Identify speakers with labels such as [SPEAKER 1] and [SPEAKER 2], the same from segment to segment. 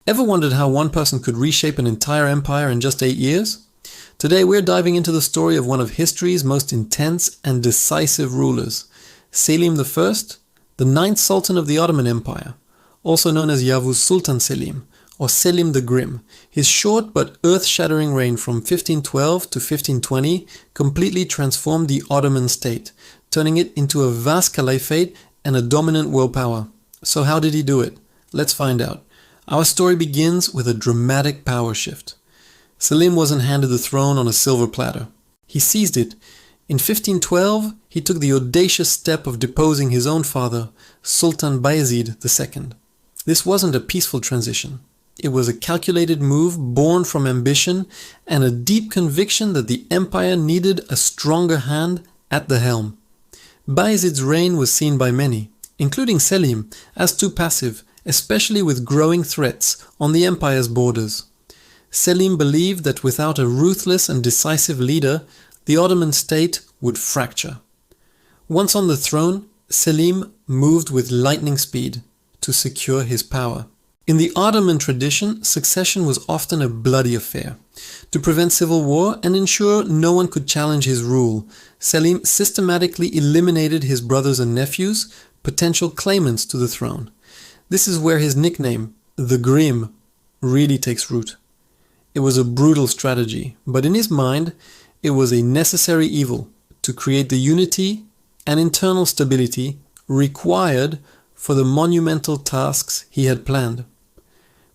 [SPEAKER 1] Ever wondered how one person could reshape an entire empire in just 8 years? Today we're diving into the story of one of history's most intense and decisive rulers, Selim I, the ninth Sultan of the Ottoman Empire, also known as Yavuz Sultan Selim, or Selim the Grim. His short but earth-shattering reign from 1512 to 1520 completely transformed the Ottoman state, turning it into a vast caliphate and a dominant world power. So how did he do it? Let's find out. Our story begins with a dramatic power shift. Selim wasn't handed the throne on a silver platter. He seized it. In 1512, he took the audacious step of deposing his own father, Sultan Bayezid II. This wasn't a peaceful transition. It was a calculated move born from ambition and a deep conviction that the empire needed a stronger hand at the helm. Bayezid's reign was seen by many, including Selim, as too passive, especially with growing threats on the empire's borders. Selim believed that without a ruthless and decisive leader, the Ottoman state would fracture. Once on the throne, Selim moved with lightning speed to secure his power. In the Ottoman tradition, succession was often a bloody affair. To prevent civil war and ensure no one could challenge his rule, Selim systematically eliminated his brothers and nephews, potential claimants to the throne. This is where his nickname, the Grim, really takes root. It was a brutal strategy, but in his mind, it was a necessary evil to create the unity and internal stability required for the monumental tasks he had planned.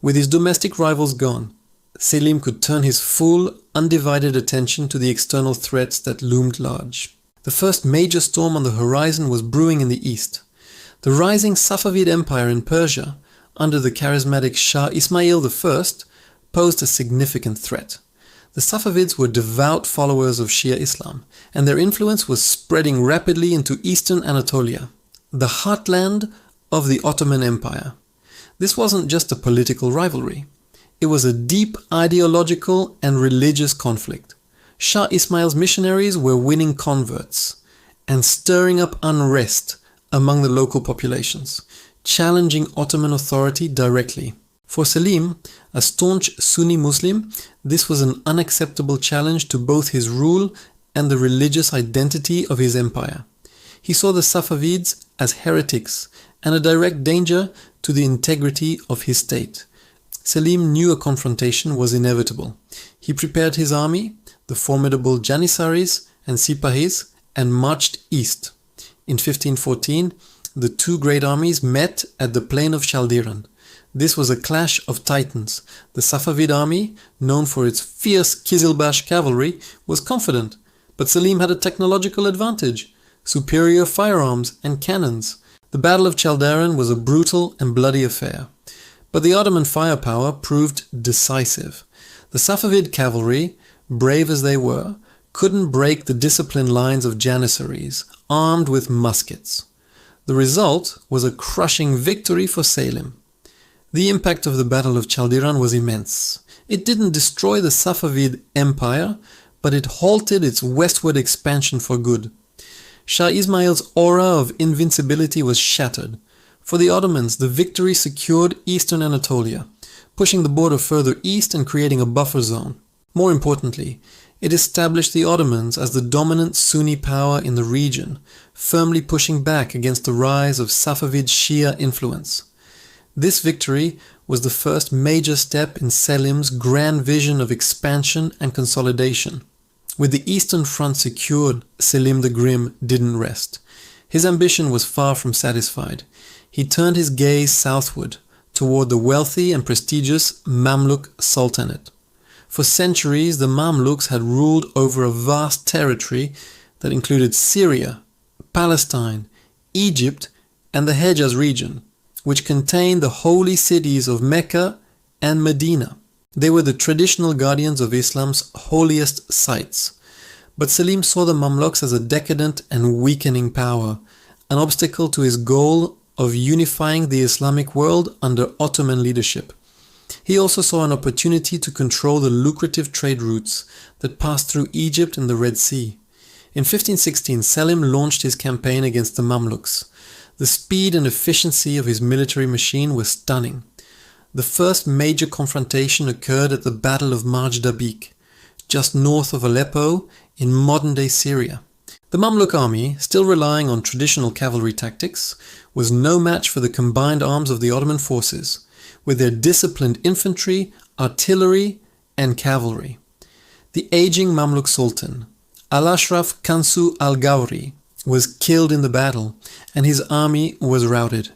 [SPEAKER 1] With his domestic rivals gone, Selim could turn his full, undivided attention to the external threats that loomed large. The first major storm on the horizon was brewing in the east. The rising Safavid Empire in Persia, under the charismatic Shah Ismail I, posed a significant threat. The Safavids were devout followers of Shia Islam, and their influence was spreading rapidly into eastern Anatolia, the heartland of the Ottoman Empire. This wasn't just a political rivalry. It was a deep ideological and religious conflict. Shah Ismail's missionaries were winning converts and stirring up unrest among the local populations, challenging Ottoman authority directly. For Selim, a staunch Sunni Muslim, this was an unacceptable challenge to both his rule and the religious identity of his empire. He saw the Safavids as heretics and a direct danger to the integrity of his state. Selim knew a confrontation was inevitable. He prepared his army, the formidable Janissaries and Sipahis, and marched east. In 1514, the two great armies met at the plain of Chaldiran. This was a clash of titans. The Safavid army, known for its fierce Kizilbash cavalry, was confident, but Selim had a technological advantage, superior firearms and cannons. The Battle of Chaldiran was a brutal and bloody affair, but the Ottoman firepower proved decisive. The Safavid cavalry, brave as they were, couldn't break the disciplined lines of Janissaries, armed with muskets. The result was a crushing victory for Selim. The impact of the Battle of Chaldiran was immense. It didn't destroy the Safavid Empire, but it halted its westward expansion for good. Shah Ismail's aura of invincibility was shattered. For the Ottomans, the victory secured eastern Anatolia, pushing the border further east and creating a buffer zone. More importantly, it established the Ottomans as the dominant Sunni power in the region, firmly pushing back against the rise of Safavid Shia influence. This victory was the first major step in Selim's grand vision of expansion and consolidation. With the eastern front secured, Selim the Grim didn't rest. His ambition was far from satisfied. He turned his gaze southward, toward the wealthy and prestigious Mamluk Sultanate. For centuries, the Mamluks had ruled over a vast territory that included Syria, Palestine, Egypt, and the Hejaz region, which contained the holy cities of Mecca and Medina. They were the traditional guardians of Islam's holiest sites. But Selim saw the Mamluks as a decadent and weakening power, an obstacle to his goal of unifying the Islamic world under Ottoman leadership. He also saw an opportunity to control the lucrative trade routes that passed through Egypt and the Red Sea. In 1516, Selim launched his campaign against the Mamluks. The speed and efficiency of his military machine was stunning. The first major confrontation occurred at the Battle of Marjdabik, just north of Aleppo in modern-day Syria. The Mamluk army, still relying on traditional cavalry tactics, was no match for the combined arms of the Ottoman forces, with their disciplined infantry, artillery, and cavalry. The aging Mamluk Sultan, Al-Ashraf Kansu al-Gawri, was killed in the battle, and his army was routed.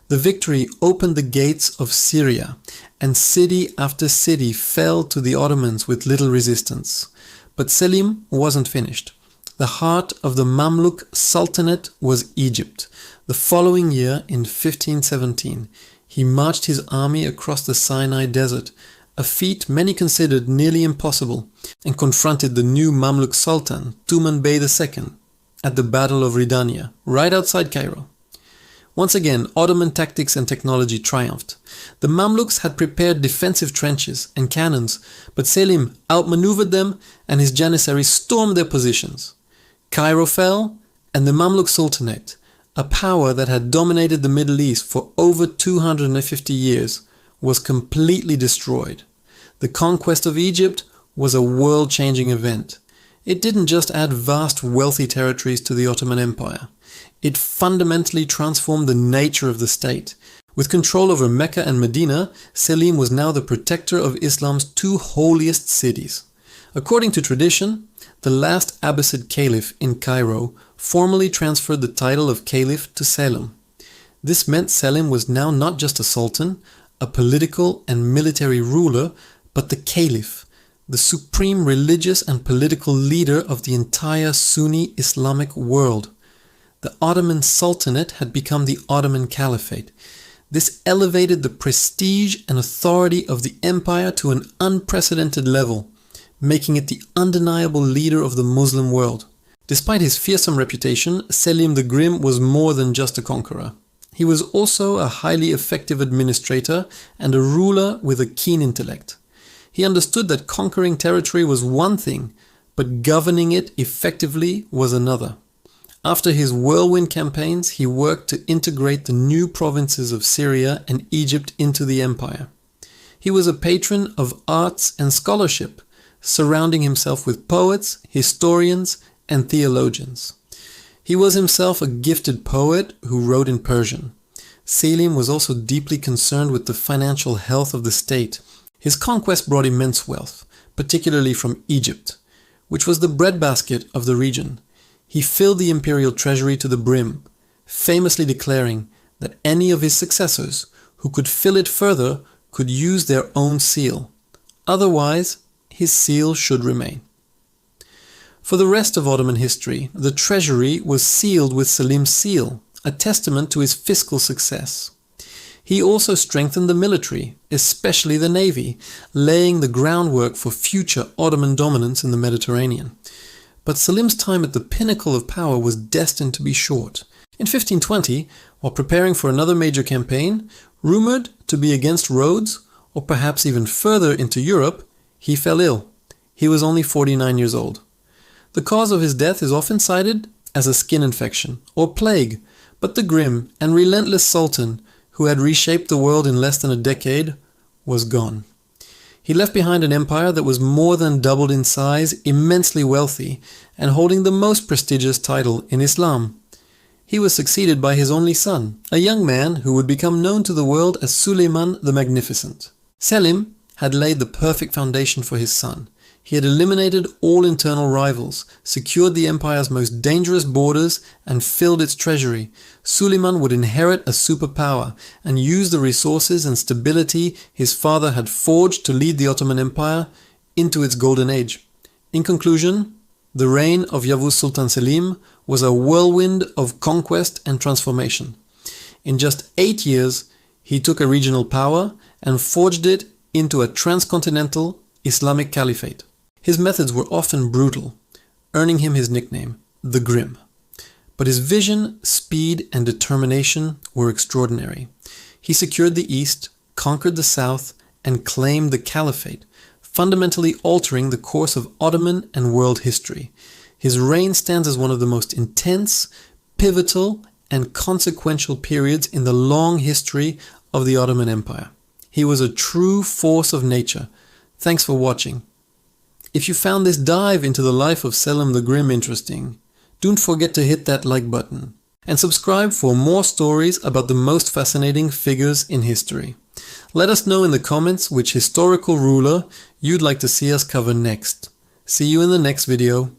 [SPEAKER 1] The victory opened the gates of Syria, and city after city fell to the Ottomans with little resistance. But Selim wasn't finished. The heart of the Mamluk Sultanate was Egypt. The following year, in 1517, he marched his army across the Sinai Desert, a feat many considered nearly impossible, and confronted the new Mamluk Sultan, Tuman Bey II, at the Battle of Ridania, right outside Cairo. Once again, Ottoman tactics and technology triumphed. The Mamluks had prepared defensive trenches and cannons, but Selim outmaneuvered them and his janissaries stormed their positions. Cairo fell, and the Mamluk Sultanate, a power that had dominated the Middle East for over 250 years, was completely destroyed. The conquest of Egypt was a world-changing event. It didn't just add vast, wealthy territories to the Ottoman Empire. It fundamentally transformed the nature of the state. With control over Mecca and Medina, Selim was now the protector of Islam's two holiest cities. According to tradition, the last Abbasid caliph in Cairo formally transferred the title of caliph to Selim. This meant Selim was now not just a sultan, a political and military ruler, but the caliph, the supreme religious and political leader of the entire Sunni Islamic world. The Ottoman Sultanate had become the Ottoman Caliphate. This elevated the prestige and authority of the empire to an unprecedented level, making it the undeniable leader of the Muslim world. Despite his fearsome reputation, Selim the Grim was more than just a conqueror. He was also a highly effective administrator and a ruler with a keen intellect. He understood that conquering territory was one thing, but governing it effectively was another. After his whirlwind campaigns, he worked to integrate the new provinces of Syria and Egypt into the empire. He was a patron of arts and scholarship, surrounding himself with poets, historians, and theologians. He was himself a gifted poet who wrote in Persian. Selim was also deeply concerned with the financial health of the state. His conquest brought immense wealth, particularly from Egypt, which was the breadbasket of the region. He filled the imperial treasury to the brim, famously declaring that any of his successors who could fill it further could use their own seal. Otherwise, his seal should remain. For the rest of Ottoman history, the treasury was sealed with Selim's seal, a testament to his fiscal success. He also strengthened the military, especially the navy, laying the groundwork for future Ottoman dominance in the Mediterranean. But Selim's time at the pinnacle of power was destined to be short. In 1520, while preparing for another major campaign, rumored to be against Rhodes, or perhaps even further into Europe, he fell ill. He was only 49 years old. The cause of his death is often cited as a skin infection or plague, but the grim and relentless Sultan, who had reshaped the world in less than a decade, was gone. He left behind an empire that was more than doubled in size, immensely wealthy, and holding the most prestigious title in Islam. He was succeeded by his only son, a young man who would become known to the world as Suleiman the Magnificent. Selim had laid the perfect foundation for his son. He had eliminated all internal rivals, secured the empire's most dangerous borders, and filled its treasury. Suleiman would inherit a superpower and use the resources and stability his father had forged to lead the Ottoman Empire into its golden age. In conclusion, the reign of Yavuz Sultan Selim was a whirlwind of conquest and transformation. In just 8 years, he took a regional power and forged it into a transcontinental Islamic caliphate. His methods were often brutal, earning him his nickname, the Grim. But his vision, speed, and determination were extraordinary. He secured the East, conquered the South, and claimed the caliphate, fundamentally altering the course of Ottoman and world history. His reign stands as one of the most intense, pivotal, and consequential periods in the long history of the Ottoman Empire. He was a true force of nature. Thanks for watching. If you found this dive into the life of Selim the Grim interesting, don't forget to hit that like button and subscribe for more stories about the most fascinating figures in history. Let us know in the comments which historical ruler you'd like to see us cover next. See you in the next video.